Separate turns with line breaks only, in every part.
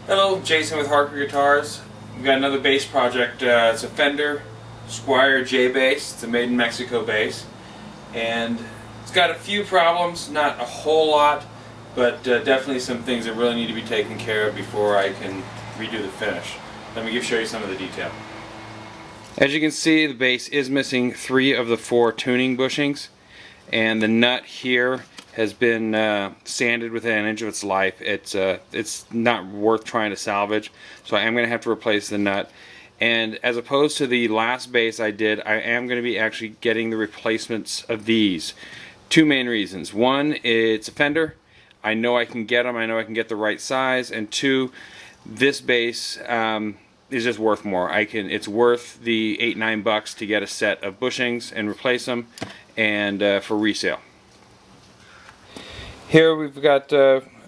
Hello, Jason with Harker Guitars. We've got another bass project. It's a Fender Squier J bass. It's a made in Mexico bass. And it's got a few problems, not a whole lot, but definitely some things that really need to be taken care of before I can redo the finish. Let me show you some of the detail. As you can see, the bass is missing 3 of the 4 tuning bushings, and the nut here has been sanded within an inch of its life. It's not worth trying to salvage, so I am going to have to replace the nut. And as opposed to the last bass I did, I am going to be actually getting the replacements of these. 2 main reasons. One, it's a Fender. I know I can get them. I know I can get the right size. And 2, this bass is just worth more. It's worth the $8-9 to get a set of bushings and replace them, and for resale. Here we've got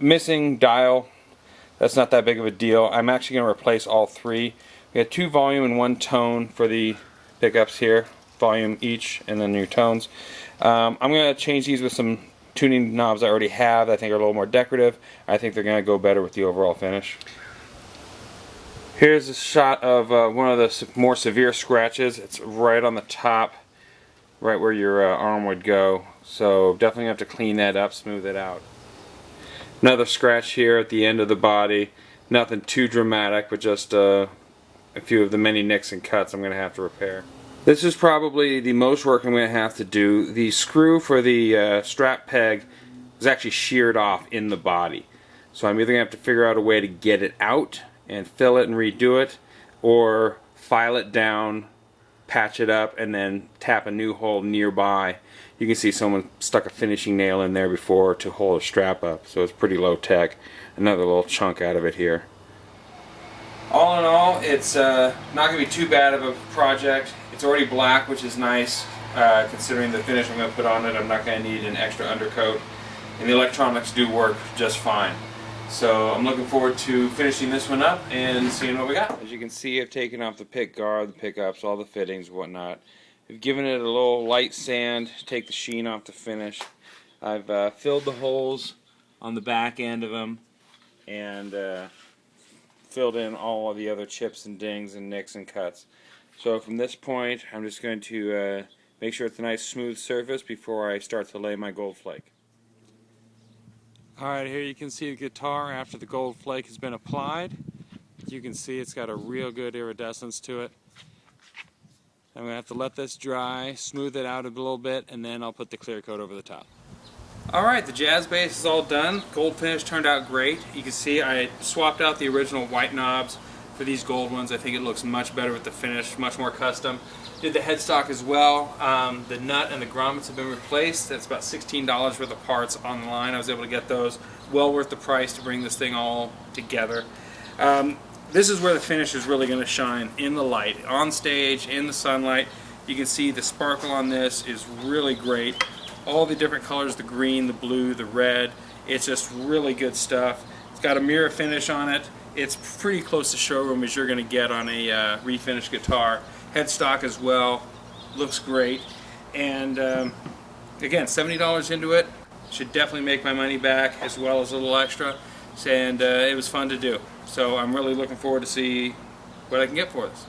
missing dial. That's not that big of a deal. I'm actually going to replace all 3. We got 2 volume and 1 tone for the pickups here, volume each, and then your tones. I'm going to change these with some tuning knobs I already have. I think are a little more decorative. I think they're going to go better with the overall finish. Here's a shot of one of the more severe scratches. It's right on the top, right where your arm would go. So definitely have to clean that up, smooth it out. Another scratch here at the end of the body. Nothing too dramatic, but just a few of the many nicks and cuts I'm going to have to repair. This is probably the most work I'm going to have to do. The screw for the strap peg is actually sheared off in the body. So I'm either going to have to figure out a way to get it out and fill it and redo it, or file it down, patch it up, and then tap a new hole nearby. You can see someone stuck a finishing nail in there before to hold a strap up, so it's pretty low tech. Another little chunk out of it here. All in all, it's not going to be too bad of a project. It's already black, which is nice, considering the finish I'm going to put on it. I'm not going to need an extra undercoat, and the electronics do work just fine. So I'm looking forward to finishing this one up and seeing what we got. As you can see, I've taken off the pick guard, the pickups, all the fittings, whatnot. I've given it a little light sand to take the sheen off the finish. I've filled the holes on the back end of them, and filled in all of the other chips and dings and nicks and cuts. So from this point, I'm just going to make sure it's a nice smooth surface before I start to lay my gold flake. Alright, here you can see the guitar after the gold flake has been applied. You can see it's got a real good iridescence to it. I'm going to have to let this dry, smooth it out a little bit, and then I'll put the clear coat over the top. Alright, the jazz bass is all done. Gold finish turned out great. You can see I swapped out the original white knobs for these gold ones. I think it looks much better with the finish, much more custom. Did the headstock as well. The nut and the grommets have been replaced. That's about $16 worth of parts online. I was able to get those. Well worth the price to bring this thing all together. This is where the finish is really going to shine, in the light. On stage, in the sunlight. You can see the sparkle on this is really great. All the different colors, the green, the blue, the red. It's just really good stuff. It's got a mirror finish on it. It's pretty close to showroom as you're going to get on a refinished guitar. Headstock as well, looks great, and again, $70 into it, should definitely make my money back as well as a little extra, and it was fun to do. So I'm really looking forward to see what I can get for this.